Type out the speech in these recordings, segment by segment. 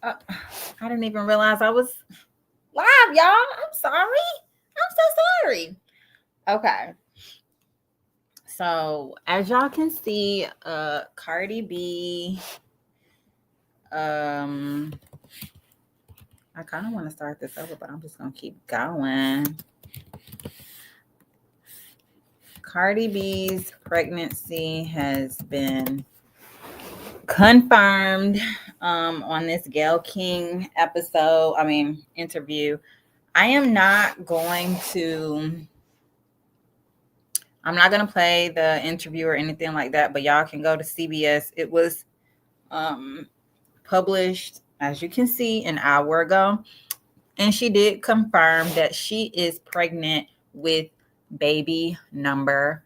Uh, I didn't even realize I was live, y'all. I'm sorry. I'm so sorry. Okay. So as y'all can see, Cardi B, um, I kind of want to start this over, but I'm just gonna keep going. Cardi B's pregnancy has been confirmed on this Gail King interview. I am not going to I'm not going to play the interview or anything like that, but y'all can go to CBS. It was um, published, as you can see, an hour ago. And she did confirm that she is pregnant with baby number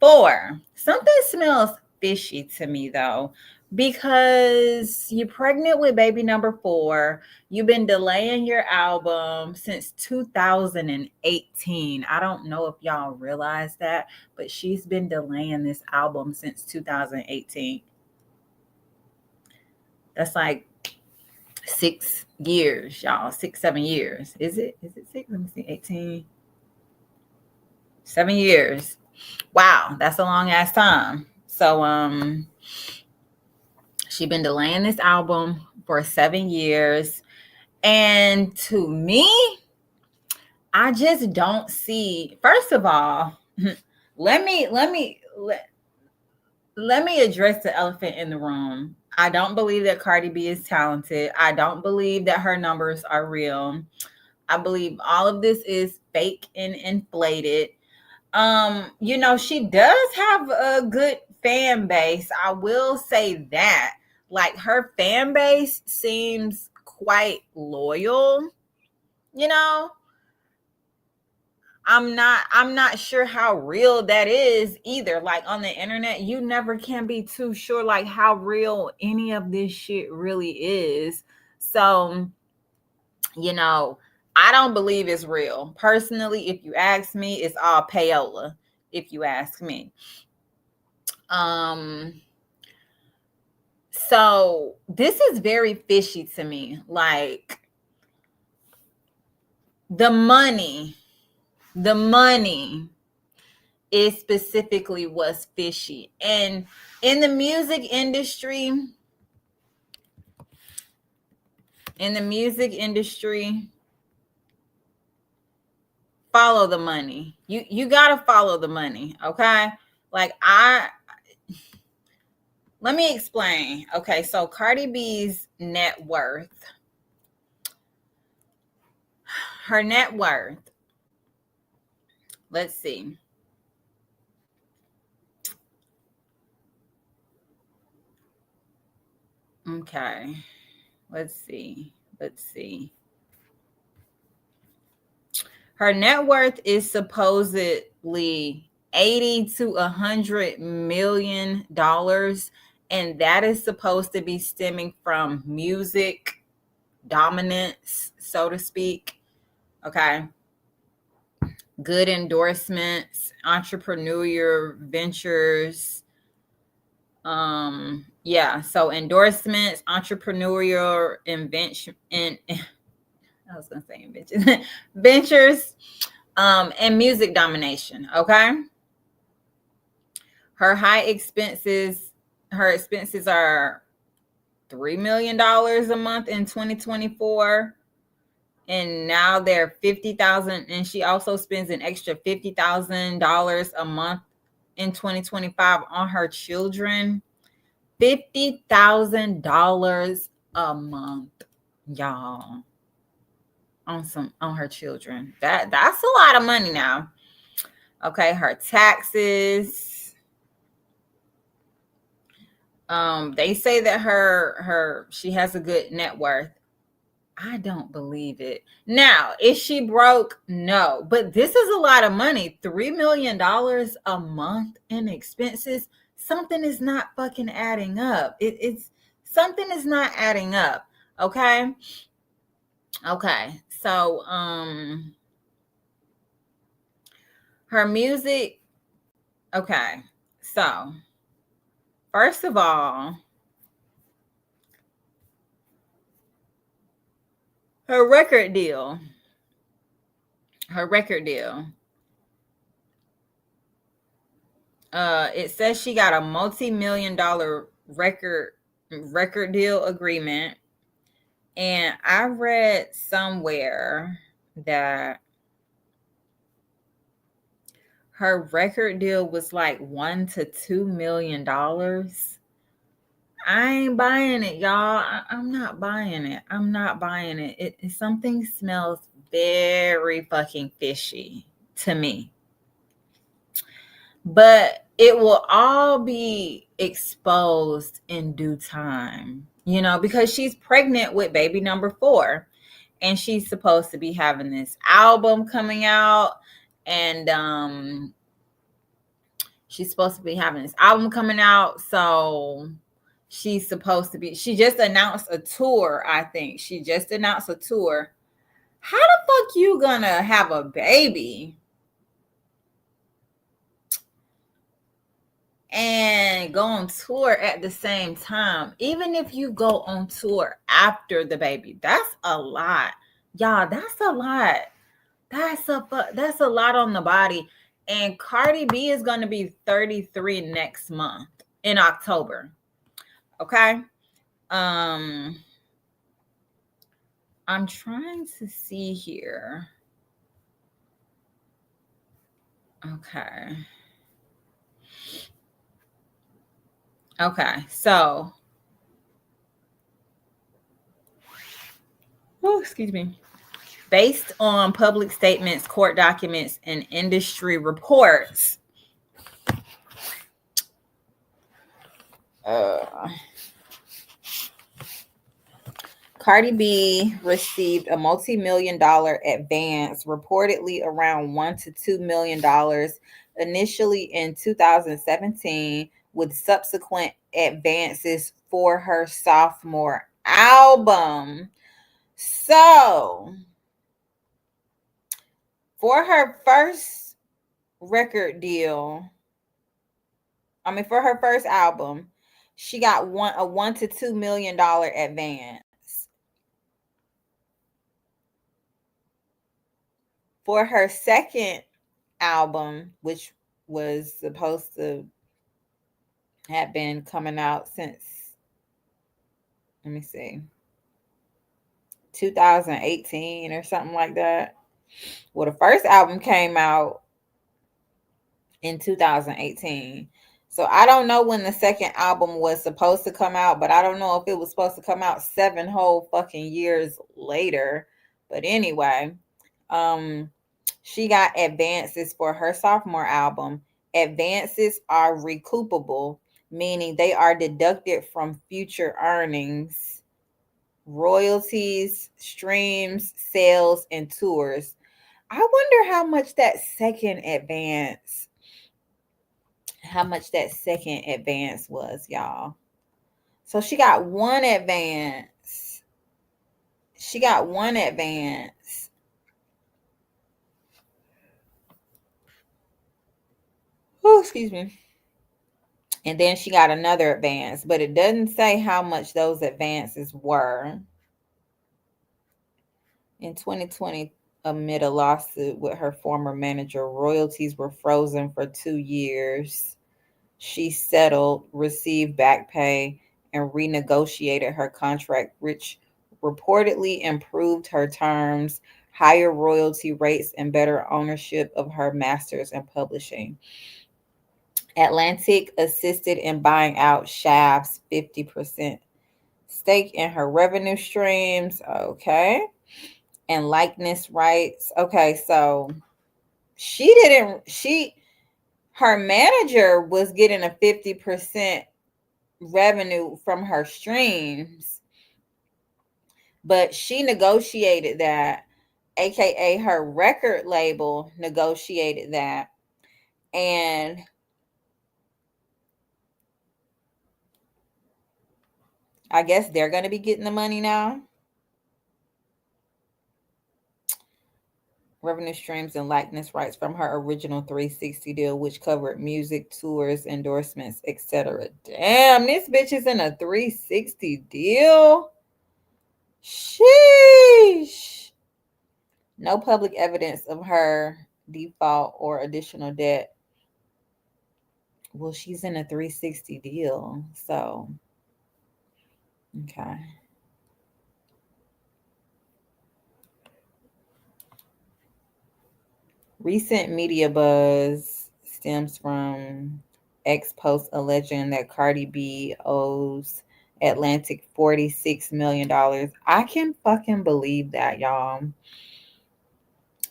4. Something smells fishy to me though, because you're pregnant with baby number 4. You've been delaying your album since 2018. I don't know if y'all realize that, but she's been delaying this album since 2018. That's like 6 years, y'all. 6, 7 years. Is it 6? Let me see. 18. 7 years. Wow, that's a long ass time. So she been delaying this album for 7 years. And to me, I just don't see, first of all, let me let me let, let me address the elephant in the room. I don't believe that Cardi B is talented. I don't believe that her numbers are real. I believe all of this is fake and inflated. She does have a good fan base. I will say that. Like her fan base seems quite loyal, you know. I'm not sure how real that is either. Like on the internet, you never can be too sure like how real any of this shit really is. So, you know, I don't believe it's real. Personally, if you ask me, it's all payola, if you ask me. Um so this is very fishy to me. Like the money, the money is specifically what's fishy. And in the music industry, in the music industry, follow the money. You got to follow the money, okay? Like let me explain. Okay, so Cardi B's net worth, her net worth, let's see. Okay, let's see. Let's see. Her net worth is supposedly 80 to $100 million, and that is supposed to be stemming from music dominance, so to speak. Okay. Good endorsements, entrepreneurial ventures. Yeah, so endorsements, entrepreneurial invention, and I was gonna say invention ventures, and music domination. Okay. Her high expenses, her expenses are $3 million a month in 2024. And now they're 50,000. And she also spends an extra $50,000 a month in 2025 on her children. $50,000 a month, y'all, on her children. That's a lot of money now. Okay, her taxes. They say that she has a good net worth. I don't believe it. Now, is she broke? No, but this is a lot of money. $3 million a month in expenses. Something is not fucking adding up. It's something is not adding up. Okay. Okay. So, her music. Okay. So, first of all, her record deal. Her record deal. It says she got a multi-million dollar record deal agreement. And I read somewhere that her record deal was like $1 to $2 million. I ain't buying it, y'all. I'm not buying it. I'm not buying it. Something smells very fucking fishy to me. But it will all be exposed in due time, because she's pregnant with baby number 4. And she's supposed to be having this album coming out. And she's supposed to be having this album coming out. So she just announced a tour, I think. She just announced a tour. How the fuck you gonna have a baby and go on tour at the same time? Even if you go on tour after the baby, that's a lot. Y'all, that's a lot. That's a lot on the body. And Cardi B is going to be 33 next month in October. Okay? I'm trying to see here. Okay. So, excuse me. Based on public statements, court documents, and industry reports, Cardi B received a multi-million dollar advance, reportedly around $1 to $2 million, initially in 2017, with subsequent advances for her sophomore album. So, for her first record deal, for her first album, she got a $1 to $2 million advance. For her second album, which was supposed to have been coming out since, 2018 or something like that. Well, the first album came out in 2018. So I don't know when the second album was supposed to come out, but I don't know if it was supposed to come out 7 whole fucking years later. But anyway, she got advances for her sophomore album. Advances are recoupable, meaning they are deducted from future earnings, royalties, streams, sales, and tours. I wonder how much that second advance was, y'all. So she got one advance. Oh, excuse me. And then she got another advance, but it doesn't say how much those advances were. In 2020, amid a lawsuit with her former manager, royalties were frozen for 2 years. She settled, received back pay, and renegotiated her contract, which reportedly improved her terms, higher royalty rates, and better ownership of her masters and publishing. Atlantic assisted in buying out Shaft's 50% stake in her revenue streams. Okay. And likeness rights. Okay, so her manager was getting a 50% revenue from her streams, but she negotiated that, aka her record label negotiated that, and I guess they're going to be getting the money now. Revenue streams and likeness rights from her original 360 deal, which covered music, tours, endorsements, etc. Damn, this bitch is in a 360 deal. Sheesh. No public evidence of her default or additional debt. Well, she's in a 360 deal. So, okay. Recent media buzz stems from ex post alleging that Cardi B owes Atlantic $46 million. I can fucking believe that, y'all.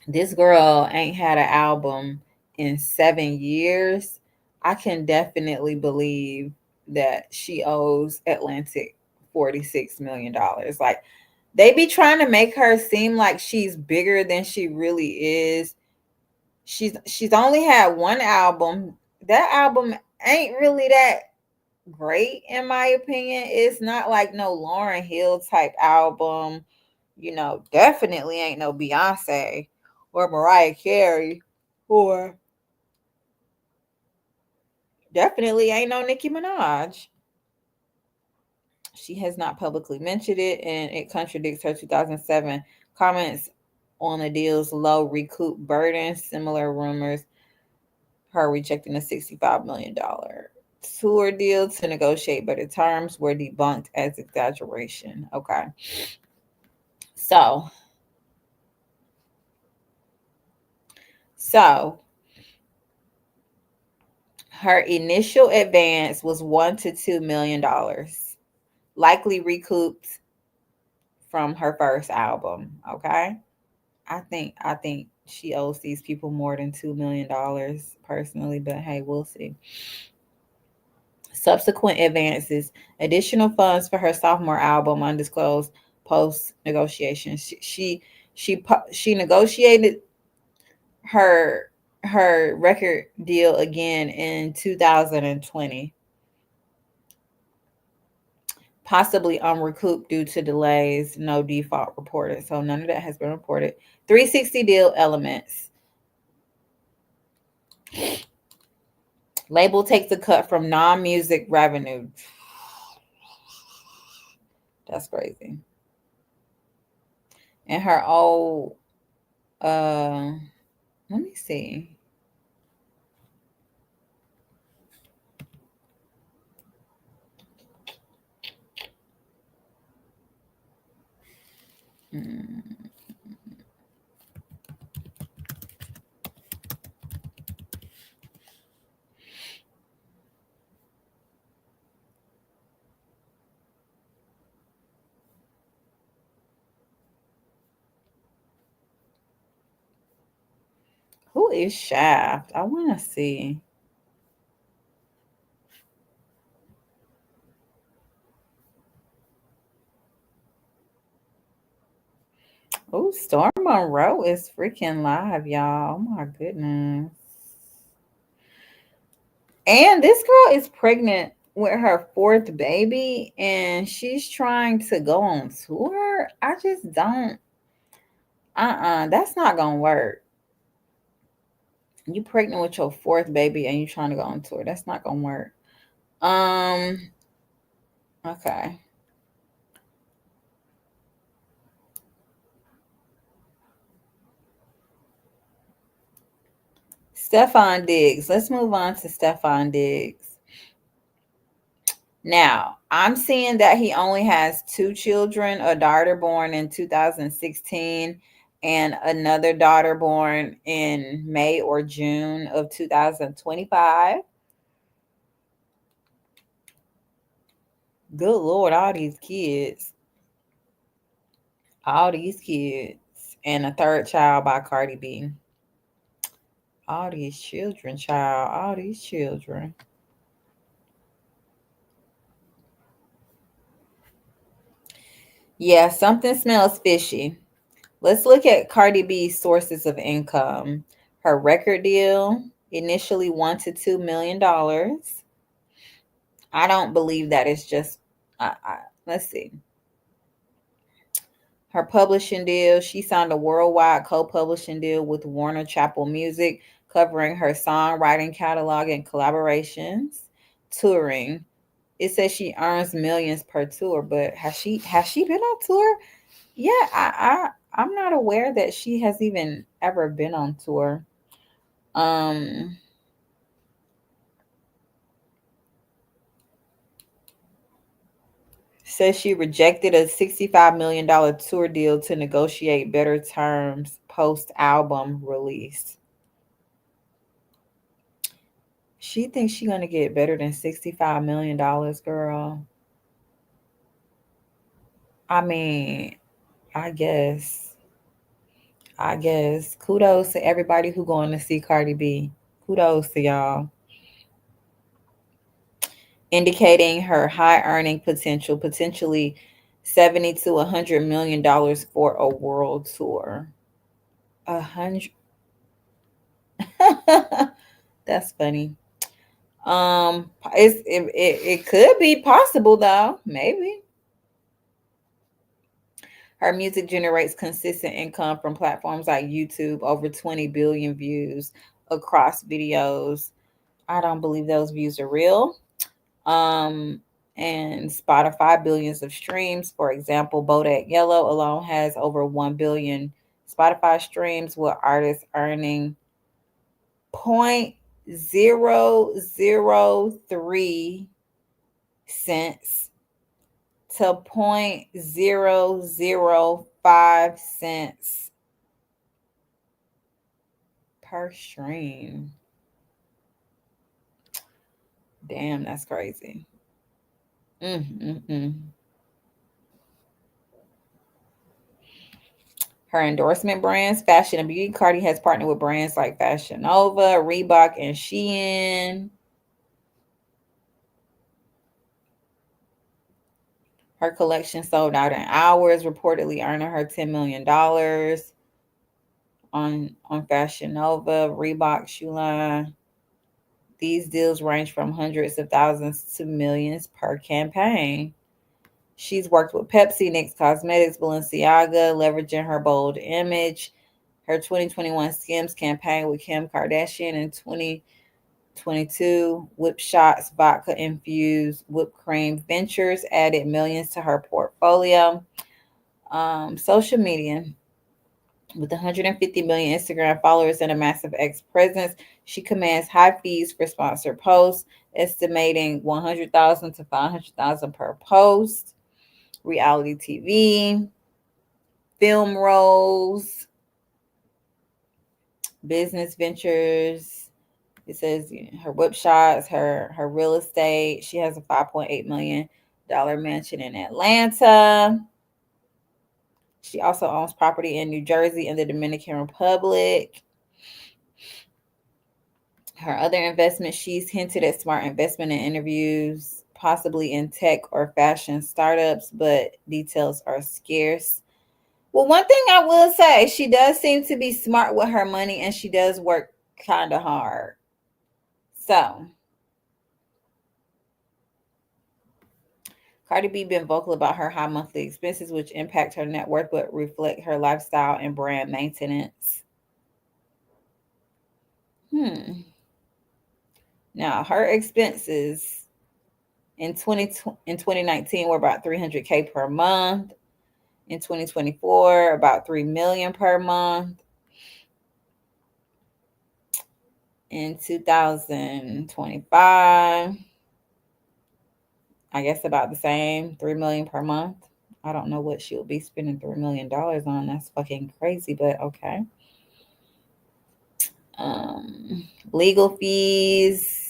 This girl ain't had an album in 7 years. I can definitely believe that she owes Atlantic $46 million. Like, they be trying to make her seem like she's bigger than she really is. She's only had one album. That album ain't really that great in my opinion. It's not like no Lauryn Hill type album. Definitely ain't no Beyonce or Mariah Carey, or definitely ain't no Nicki Minaj. She has not publicly mentioned it, and it contradicts her 2007 comments on the deal's low recoup burden. Similar rumors, her rejecting a $65 million tour deal to negotiate better terms, were debunked as exaggeration. Okay. So, so her initial advance was $1 to $2 million, likely recouped from her first album. Okay. I think she owes these people more than $2 million personally, but hey, we'll see. Subsequent advances, additional funds for her sophomore album, undisclosed post negotiation. She negotiated her her record deal again in 2020, possibly unrecouped due to delays. No default reported, so none of that has been reported. 360 deal elements. Label takes a cut from non-music revenue. That's crazy. And her old, let me see. Hmm. Who is Shaft? I want to see. Oh, Storm Monroe is freaking live, y'all. Oh my goodness. And this girl is pregnant with her fourth baby and she's trying to go on tour. I just don't. That's not gonna work. You pregnant with your fourth baby and you trying to go on tour. That's not gonna work. Um, okay. Stefan Diggs. Let's move on to Stefan Diggs. Now, I'm seeing that he only has two children, a daughter born in 2016 and another daughter born in May or June of 2025. Good Lord, all these kids. All these kids. And a third child by Cardi B. All these children, child. All these children. Yeah, something smells fishy. Let's look at Cardi B's sources of income. Her record deal, initially $1 to $2 million. I don't believe that it's just. Let's see. Her publishing deal, she signed a worldwide co-publishing deal with Warner Chappell Music, covering her songwriting catalog and collaborations. Touring, it says she earns millions per tour, but has she been on tour? Yeah, I'm not aware that she has even ever been on tour. Um, Says she rejected a $65 million tour deal to negotiate better terms post album release. She thinks she's gonna get better than $65 million, girl. I mean, I guess. I guess. Kudos to everybody who going to see Cardi B. Kudos to y'all. Indicating her high earning potential, potentially 70 to $100 million for a world tour. 100. That's funny. It could be possible though. Maybe her music generates consistent income from platforms like YouTube, over 20 billion views across videos. I don't believe those views are real. Um, and Spotify, billions of streams. For example, Bodak Yellow alone has over 1 billion Spotify streams, with artists earning 0.003 cents to 0.005 cents per stream. Damn, that's crazy. Mm-mm-mm. Her endorsement brands, fashion and beauty. Cardi has partnered with brands like Fashion Nova, Reebok, and Shein. Her collection sold out in hours, reportedly earning her $10 million on Fashion Nova, Reebok shoe line. These deals range from hundreds of thousands to millions per campaign. She's worked with Pepsi, NYX Cosmetics, Balenciaga, leveraging her bold image. Her 2021 Skims campaign with Kim Kardashian in 2022, Whip Shots vodka infused whipped cream ventures added millions to her portfolio. Social media. With 150 million Instagram followers and a massive X presence, she commands high fees for sponsored posts, estimating 100,000 to 500,000 per post. Reality TV, film roles, business ventures. It says her whip shots, her real estate. She has a $5.8 million mansion in Atlanta. She also owns property in New Jersey and the Dominican Republic. Her other investments, she's hinted at smart investment in interviews, possibly in tech or fashion startups, but details are scarce. Well, one thing I will say, she does seem to be smart with her money and she does work kind of hard. So, Cardi B been vocal about her high monthly expenses, which impact her net worth but reflect her lifestyle and brand maintenance. Hmm. Now, her expenses in 2019 were about 300K per month. In 2024, about 3 million per month. In 2025, I guess about the same, 3 million per month. I don't know what she'll be spending $3 million on. That's fucking crazy, but okay. Legal fees.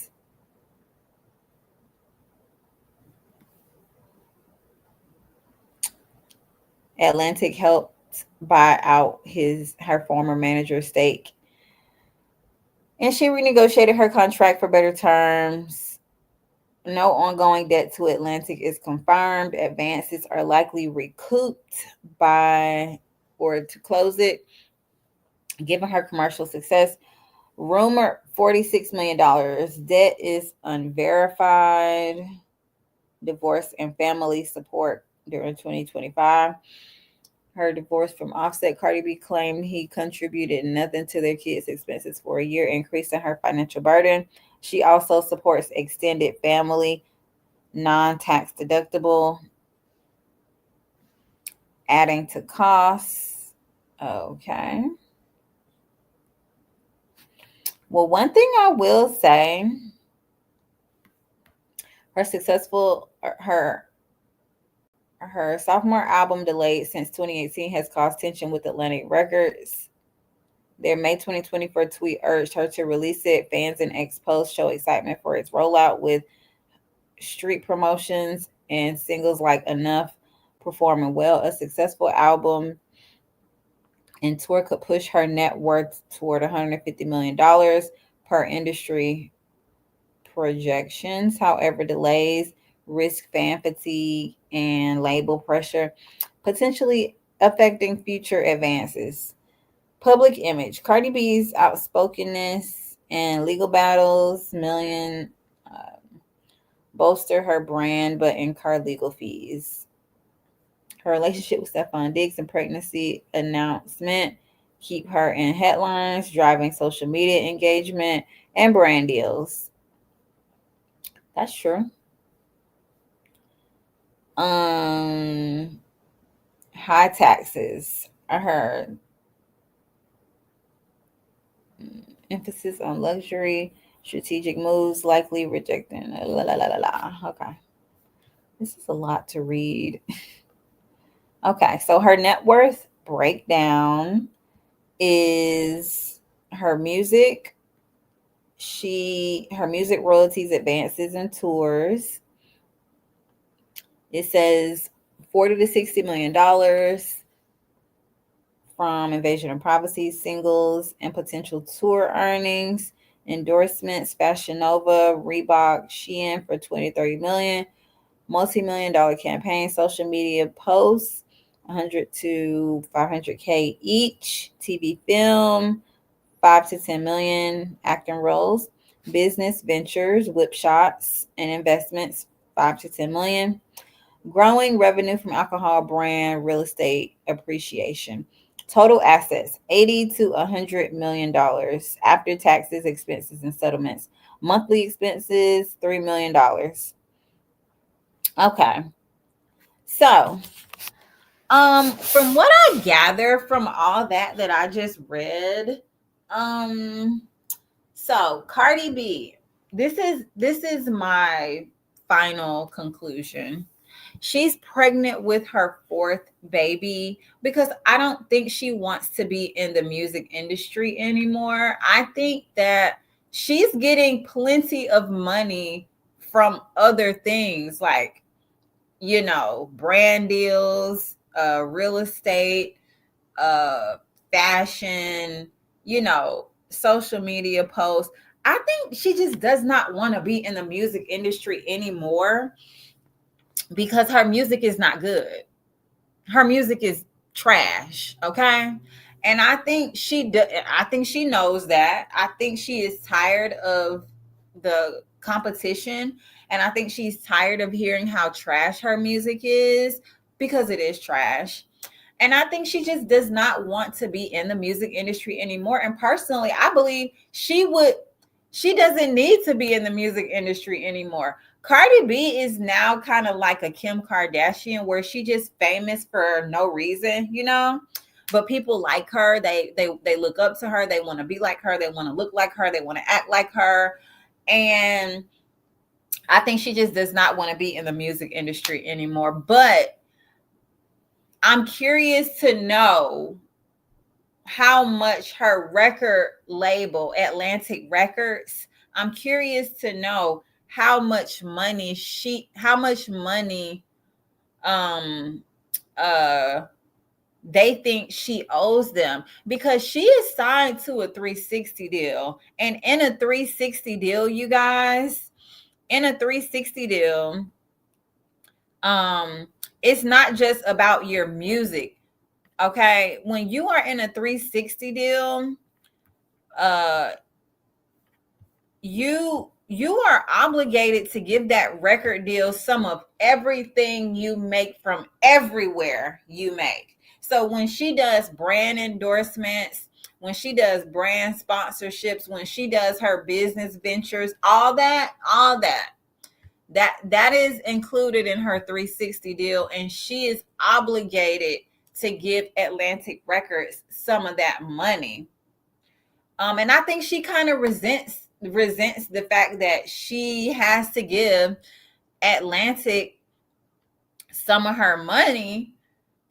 Atlantic helped buy out her former manager's stake, and she renegotiated her contract for better terms. No ongoing debt to Atlantic is confirmed. Advances are likely recouped by or to close it, given her commercial success. Rumored $46 million. Debt is unverified. Divorce and family support during 2025. Her divorce from Offset, Cardi B claimed he contributed nothing to their kids' expenses for a year, increasing her financial burden. She also supports extended family, non-tax deductible adding to costs. Okay. Well, one thing I will say, her successful her sophomore album delayed since 2018 has caused tension with Atlantic Records. Their May 2024 tweet urged her to release it. Fans and ex-post show excitement for its rollout with street promotions and singles like Enough performing well. A successful album and tour could push her net worth toward $150 million per industry projections. However, delays risk fan fatigue and label pressure, potentially affecting future advances. Public image. Cardi B's outspokenness and legal battles million bolster her brand but incur legal fees. Her relationship with Stephon Diggs and pregnancy announcement keep her in headlines, driving social media engagement and brand deals. That's true. High taxes. I heard emphasis on luxury, strategic moves, likely rejecting. La, la, la, la, la. Okay. This is a lot to read. Okay, so her net worth breakdown is her music. Her music royalties, advances, and tours. It says $40 to $60 million from Invasion of Privacy singles and potential tour earnings, endorsements, Fashion Nova, Reebok, Shein for 20-30 million, multi-million-dollar campaign, social media posts, 100 to 500K each, TV film, 5 to 10 million acting roles, business ventures, whip shots, and investments, 5 to 10 million. Growing revenue from alcohol brand real estate appreciation. Total assets, $80 to $100 million after taxes, expenses, and settlements. Monthly expenses, $3 million. Okay. So, from what I gather from all that I just read, so Cardi B, this is my final conclusion. She's pregnant with her fourth baby because I don't think she wants to be in the music industry anymore. I think that she's getting plenty of money from other things like, brand deals, real estate, fashion, social media posts. I think she just does not want to be in the music industry anymore because her music is not good. Her music is trash, okay? And I think I think she knows that. I think she is tired of the competition, and I think she's tired of hearing how trash her music is because it is trash. And I think she just does not want to be in the music industry anymore. And personally, I believe she doesn't need to be in the music industry anymore. Cardi B is now kind of like a Kim Kardashian where she just famous for no reason, but people like her. They look up to her. They want to be like her. They want to look like her. They want to act like her. And I think she just does not want to be in the music industry anymore. But I'm curious to know how much her record label, Atlantic Records, I'm curious to know how much money they think she owes them, because she is signed to a 360 deal. And in a 360 deal, you guys, it's not just about your music. Okay, when you are in a 360 deal, you are obligated to give that record deal some of everything you make from everywhere you make. So when she does brand endorsements, when she does brand sponsorships, when she does her business ventures, all that is included in her 360 deal, and she is obligated to give Atlantic Records some of that money. And I think she kind of resents the fact that she has to give Atlantic some of her money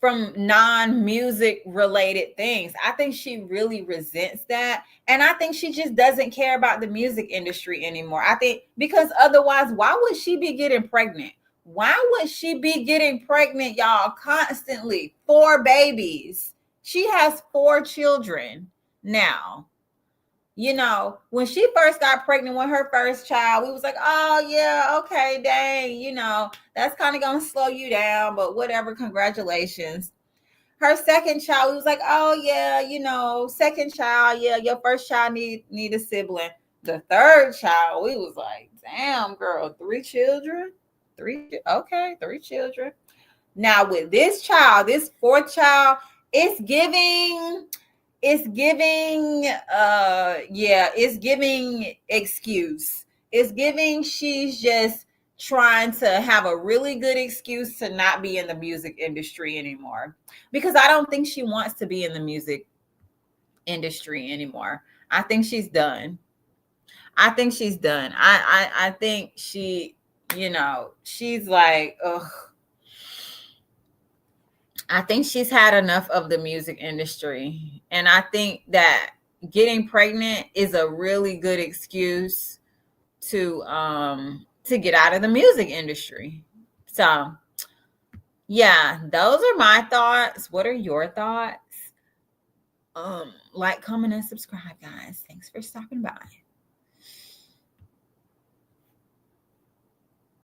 from non-music related things. I think she really resents that. And I think she just doesn't care about the music industry anymore. I think because otherwise, why would she be getting pregnant? Why would she be getting pregnant, y'all, constantly? 4 babies. She has 4 children now. When she first got pregnant with her first child, we was like, oh yeah, okay, dang, that's kind of gonna slow you down, but whatever, congratulations. Her second child, we was like, oh yeah, second child, yeah, your first child need a sibling. The third child, we was like, damn, girl, 3 children, okay, 3 children. Now with this child, this 4th child, it's giving it's giving excuse. It's giving she's just trying to have a really good excuse to not be in the music industry anymore, because I don't think she wants to be in the music industry anymore. I think she's done. I think she's done. I think she's like, ugh. I think she's had enough of the music industry. And I think that getting pregnant is a really good excuse to get out of the music industry. So, yeah, those are my thoughts. What are your thoughts? Like, comment, and subscribe, guys. Thanks for stopping by.